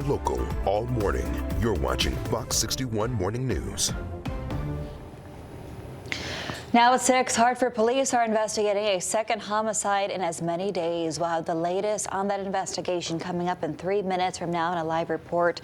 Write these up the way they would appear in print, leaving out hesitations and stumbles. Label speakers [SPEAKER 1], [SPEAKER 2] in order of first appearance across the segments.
[SPEAKER 1] local all morning. You're watching Fox 61 Morning News.
[SPEAKER 2] Now at 6, Hartford police are investigating a second homicide in as many days. We'll have the latest on that investigation coming up in 3 minutes from now in a live report.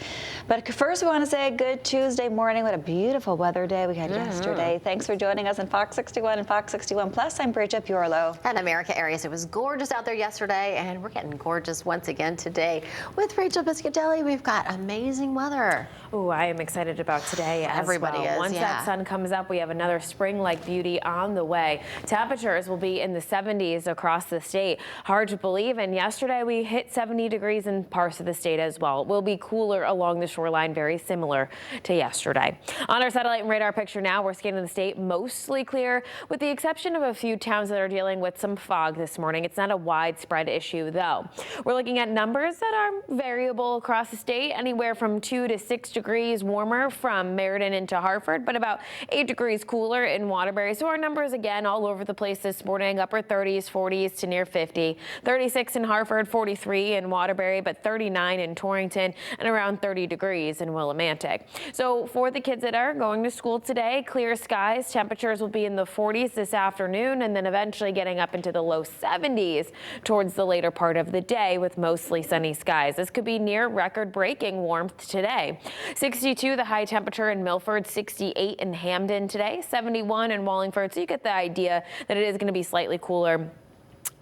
[SPEAKER 2] But first, we want to say good Tuesday morning. What a beautiful weather day we had yesterday. Thanks for joining us on Fox 61 and Fox 61 Plus. I'm Bridget Piorlo.
[SPEAKER 3] And America Areas, it was gorgeous out there yesterday, and we're getting gorgeous once again today. With Rachel Biscotelli, we've got amazing weather.
[SPEAKER 4] Oh, I am excited about today as
[SPEAKER 3] Everybody
[SPEAKER 4] well.
[SPEAKER 3] is,
[SPEAKER 4] Once that sun comes up, we have another spring-like beauty on the way. Temperatures will be in the 70s across the state. Hard to believe, and yesterday we hit 70 degrees in parts of the state as well. It will be cooler along the shoreline, very similar to yesterday. On our satellite and radar picture now, we're scanning the state mostly clear, with the exception of a few towns that are dealing with some fog this morning. It's not a widespread issue, though. We're looking at numbers that are variable across the state, anywhere from 2 to 6 degrees warmer from Meriden into Hartford, but about 8 degrees cooler in Waterbury. So our numbers again all over the place this morning, upper 30s, 40s to near 50. 36 in Hartford, 43 in Waterbury, but 39 in Torrington and around 30 degrees in Willimantic. So for the kids that are going to school today, clear skies. Temperatures will be in the 40s this afternoon and then eventually getting up into the low 70s towards the later part of the day with mostly sunny skies. This could be near record-breaking warmth today. 62 the high temperature in Milford, 68 in Hamden today, 71 in Wallingford. So you get the idea that it is going to be slightly cooler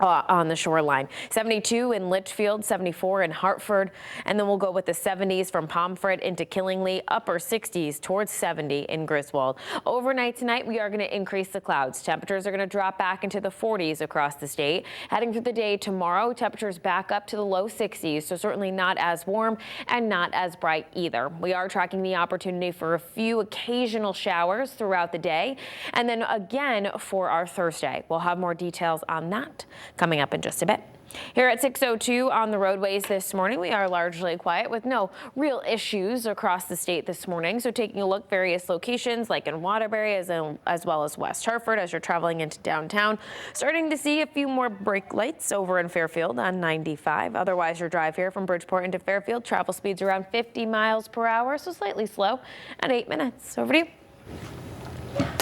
[SPEAKER 4] on the shoreline. 72 in Litchfield, 74 in Hartford, and then we'll go with the 70s from Pomfret into Killingly, upper 60s towards 70 in Griswold. Overnight tonight, we are going to increase the clouds. Temperatures are going to drop back into the 40s across the state. Heading through the day tomorrow, temperatures back up to the low 60s, so certainly not as warm and not as bright either. We are tracking the opportunity for a few occasional showers throughout the day, and then again for our Thursday. We'll have more details on that coming up in just a bit. Here at 6:02 on the roadways this morning, we are largely quiet with no real issues across the state this morning. So taking a look, various locations like in Waterbury as well as West Hartford as you're traveling into downtown. Starting to see a few more brake lights over in Fairfield on 95. Otherwise, your drive here from Bridgeport into Fairfield, travel speeds around 50 miles per hour, so slightly slow at 8 minutes. Over to you.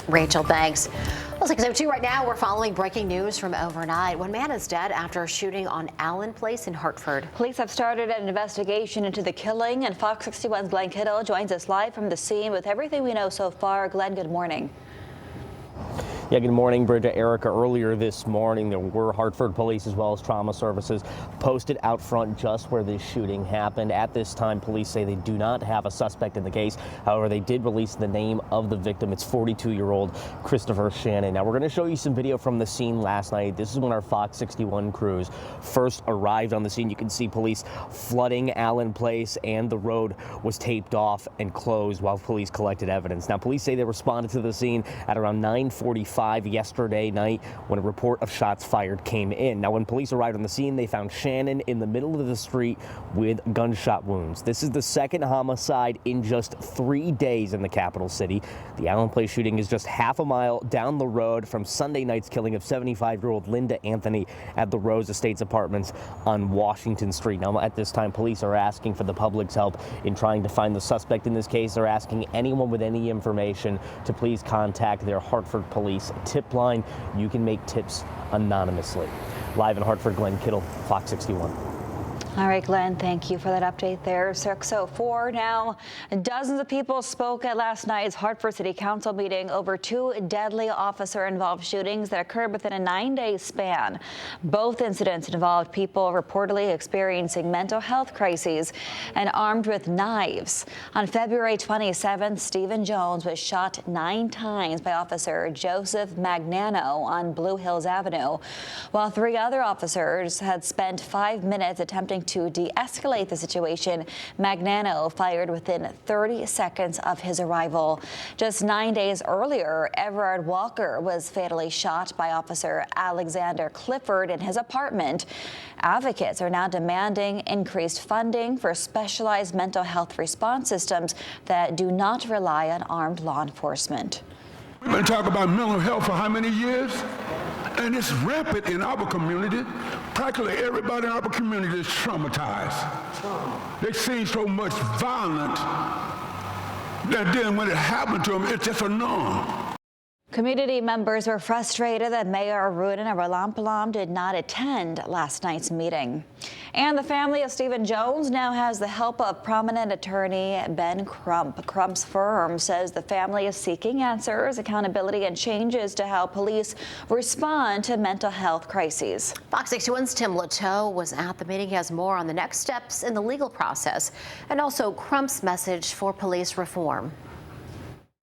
[SPEAKER 3] Rachel, thanks. Well, 6:02 right now, we're following breaking news from overnight. One man is dead after a shooting on Allen Place in Hartford.
[SPEAKER 2] Police have started an investigation into the killing, and Fox 61's Glenn Kittle joins us live from the scene with everything we know so far. Glenn, good morning.
[SPEAKER 5] Yeah, good morning, Bridget. Erica, earlier this morning, there were Hartford police as well as trauma services posted out front just where this shooting happened. At this time, police say they do not have a suspect in the case. However, they did release the name of the victim. It's 42-year-old Christopher Shannon. Now, we're going to show you some video from the scene last night. This is when our Fox 61 crews first arrived on the scene. You can see police flooding Allen Place, and the road was taped off and closed while police collected evidence. Now, police say they responded to the scene at around 9:45 yesterday night when a report of shots fired came in. Now, when police arrived on the scene, they found Shannon in the middle of the street with gunshot wounds. This is the second homicide in just 3 days in the capital city. The Allen Place shooting is just half a mile down the road from Sunday night's killing of 75-year-old Linda Anthony at the Rose Estates Apartments on Washington Street. Now, at this time, police are asking for the public's help in trying to find the suspect in this case. They're asking anyone with any information to please contact their Hartford Police tip line. You can make tips anonymously. Live in Hartford, Glenn Kittle, Fox 61.
[SPEAKER 2] All right, Glenn, thank you for that update there. 6:04 now. Dozens of people spoke at last night's Hartford City Council meeting over 2 deadly officer-involved shootings that occurred within a 9-day span. Both incidents involved people reportedly experiencing mental health crises and armed with knives. On February 27th, Stephen Jones was shot 9 times by Officer Joseph Magnano on Blue Hills Avenue, while 3 other officers had spent 5 minutes attempting to de-escalate the situation. Magnano fired within 30 seconds of his arrival. Just 9 days earlier, Everard Walker was fatally shot by Officer Alexander Clifford in his apartment. Advocates are now demanding increased funding for specialized mental health response systems that do not rely on armed law enforcement.
[SPEAKER 6] We've been talking about mental health for how many years? And it's rampant in our community. Practically everybody in our community is traumatized. They've seen so much violence that then when it happened to them, it's just a norm.
[SPEAKER 2] Community members were frustrated that Mayor Aruna Ramalampalam did not attend last night's meeting. And the family of Stephen Jones now has the help of prominent attorney Ben Crump. Crump's firm says the family is seeking answers, accountability, and changes to how police respond to mental health crises.
[SPEAKER 3] Fox 61's Tim Latow was at the meeting. He has more on the next steps in the legal process and also Crump's message for police reform.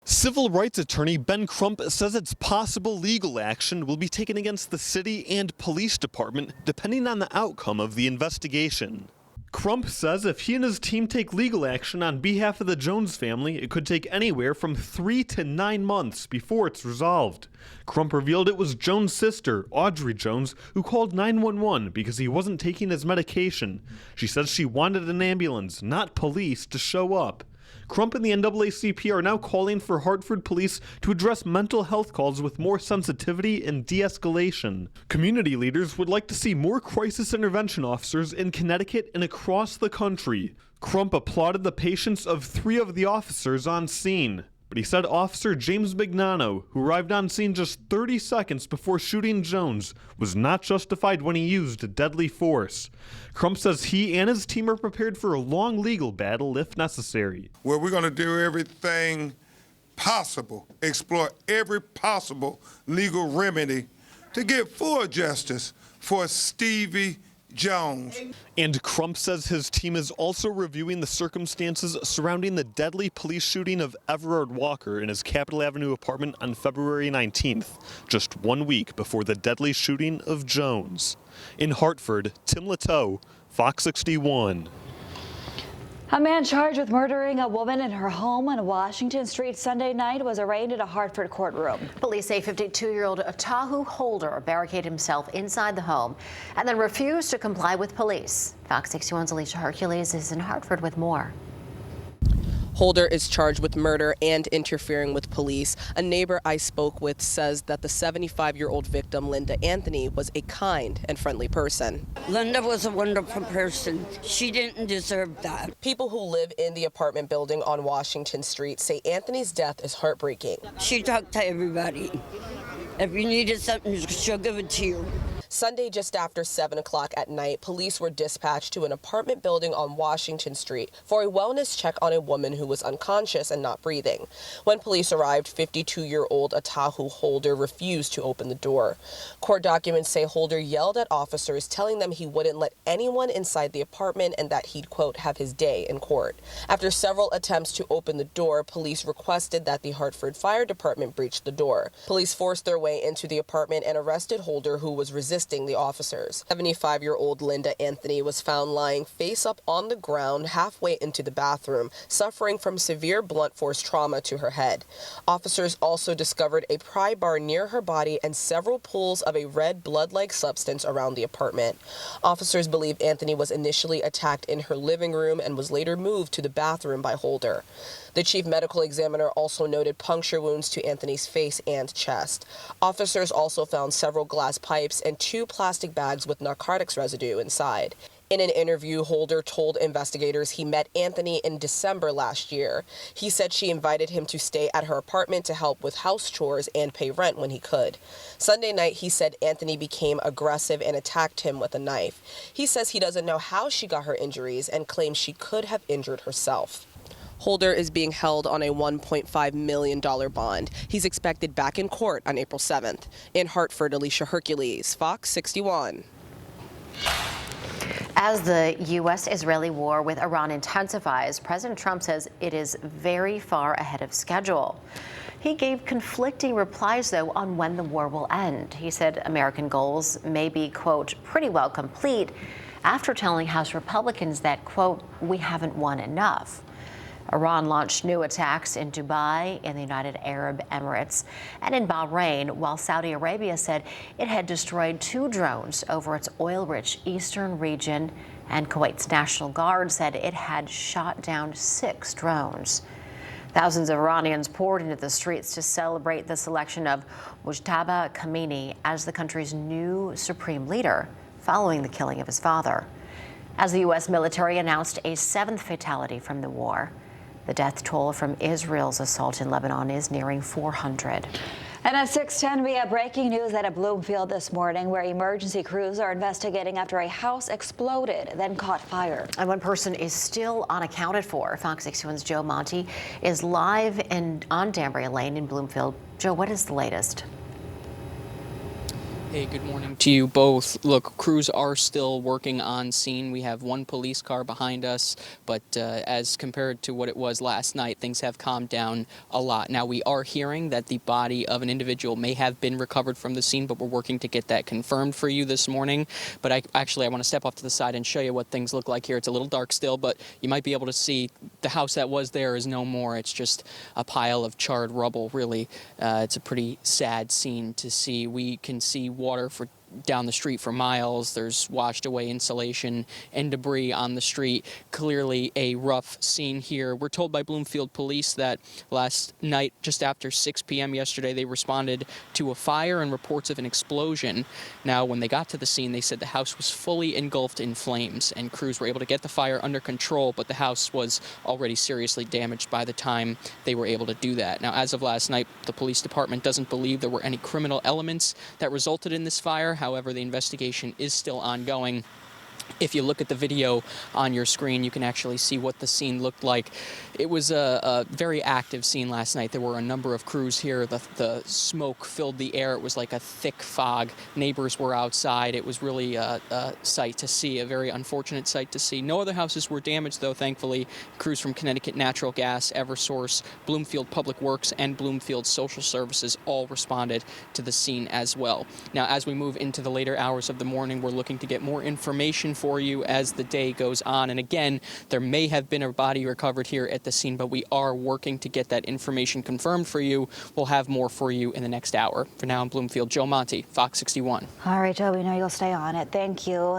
[SPEAKER 7] Civil rights attorney Ben Crump says it's possible legal action will be taken against the city and police department depending on the outcome of the investigation. Crump says if he and his team take legal action on behalf of the Jones family, it could take anywhere from 3 to 9 months before it's resolved. Crump revealed it was Jones' sister, Audrey Jones, who called 911 because he wasn't taking his medication. She says she wanted an ambulance, not police, to show up. Crump and the NAACP are now calling for Hartford police to address mental health calls with more sensitivity and de-escalation. Community leaders would like to see more crisis intervention officers in Connecticut and across the country. Crump applauded the patience of 3 of the officers on scene. But he said Officer James Mignano, who arrived on scene just 30 seconds before shooting Jones, was not justified when he used deadly force. Crump says he and his team are prepared for a long legal battle if necessary.
[SPEAKER 8] Well, we're going to do everything possible, explore every possible legal remedy to get full justice for Stevie Jones.
[SPEAKER 7] And Crump says his team is also reviewing the circumstances surrounding the deadly police shooting of Everard Walker in his Capitol Avenue apartment on February 19th, just 1 week before the deadly shooting of Jones. In Hartford, Tim Latow, Fox 61.
[SPEAKER 2] A man charged with murdering a woman in her home on Washington Street Sunday night was arraigned in a Hartford courtroom.
[SPEAKER 3] Police say 52-year-old Otahu Holder barricaded himself inside the home and then refused to comply with police. Fox 61's Alicia Hercules is in Hartford with more.
[SPEAKER 9] Holder is charged with murder and interfering with police. A neighbor I spoke with says that the 75-year-old victim, Linda Anthony, was a kind and friendly person.
[SPEAKER 10] Linda was a wonderful person. She didn't deserve that.
[SPEAKER 9] People who live in the apartment building on Washington Street say Anthony's death is heartbreaking.
[SPEAKER 10] She talked to everybody. If you needed something, she'll give it to you.
[SPEAKER 9] Sunday, just after 7 o'clock at night, police were dispatched to an apartment building on Washington Street for a wellness check on a woman who was unconscious and not breathing. When police arrived, 52-year-old Otahu Holder refused to open the door. Court documents say Holder yelled at officers, telling them he wouldn't let anyone inside the apartment and that he'd, quote, have his day in court. After several attempts to open the door, police requested that the Hartford Fire Department breach the door. Police forced their way into the apartment and arrested Holder, who was resisting the officers. 75-year-old Linda Anthony was found lying face up on the ground halfway into the bathroom, suffering from severe blunt force trauma to her head. Officers also discovered a pry bar near her body and several pools of a red blood-like substance around the apartment. Officers believe Anthony was initially attacked in her living room and was later moved to the bathroom by Holder. The chief medical examiner also noted puncture wounds to Anthony's face and chest. Officers also found several glass pipes and 2 plastic bags with narcotics residue inside. In an interview, Holder told investigators he met Anthony in December last year. He said she invited him to stay at her apartment to help with house chores and pay rent when he could. Sunday night, he said Anthony became aggressive and attacked him with a knife. He says he doesn't know how she got her injuries and claims she could have injured herself. Holder is being held on a $1.5 million bond. He's expected back in court on April 7th. In Hartford, Alicia Hercules, Fox 61.
[SPEAKER 3] As the U.S.-Israeli war with Iran intensifies, President Trump says it is very far ahead of schedule. He gave conflicting replies, though, on when the war will end. He said American goals may be, quote, pretty well complete, after telling House Republicans that, quote, we haven't won enough. Iran launched new attacks in Dubai, in the United Arab Emirates, and in Bahrain, while Saudi Arabia said it had destroyed 2 drones over its oil-rich eastern region, and Kuwait's National Guard said it had shot down 6 drones. Thousands of Iranians poured into the streets to celebrate the selection of Mujtaba Khamenei as the country's new supreme leader following the killing of his father. As the U.S. military announced a 7th fatality from the war, the death toll from Israel's assault in Lebanon is nearing 400.
[SPEAKER 2] And at 6:10, we have breaking news out of Bloomfield this morning, where emergency crews are investigating after a house exploded, then caught fire.
[SPEAKER 3] And one person is still unaccounted for. Fox 61's Joe Monty is live on Danbury Lane in Bloomfield. Joe, what is the latest?
[SPEAKER 11] Hey, good morning to you both. Look, crews are still working on scene. We have one police car behind us, but as compared to what it was last night, things have calmed down a lot. Now, we are hearing that the body of an individual may have been recovered from the scene, but we're working to get that confirmed for you this morning. But I want to step off to the side and show you what things look like here. It's a little dark still, but you might be able to see the house that was there is no more. It's just a pile of charred rubble, really. It's a pretty sad scene to see. We can see water down the street for miles. There's washed away insulation and debris on the street. Clearly a rough scene here. We're told by Bloomfield police that last night, just after 6 p.m. yesterday, they responded to a fire and reports of an explosion. Now, when they got to the scene, they said the house was fully engulfed in flames, and crews were able to get the fire under control, but the house was already seriously damaged by the time they were able to do that. Now, as of last night, the police department doesn't believe there were any criminal elements that resulted in this fire. However, the investigation is still ongoing. If you look at the video on your screen, you can actually see what the scene looked like. It was a very active scene last night. There were a number of crews here. The smoke filled the air. It was like a thick fog. Neighbors were outside. It was really a sight to see, a very unfortunate sight to see. No other houses were damaged, though, thankfully. Crews from Connecticut Natural Gas, Eversource, Bloomfield Public Works, and Bloomfield Social Services all responded to the scene as well. Now, as we move into the later hours of the morning, we're looking to get more information for you as the day goes on. And again, there may have been a body recovered here at the scene, but we are working to get that information confirmed for you. We'll have more for you in the next hour. For now in Bloomfield, Joe Monty, Fox 61.
[SPEAKER 2] All right, Joe, we know you'll stay on it. Thank you.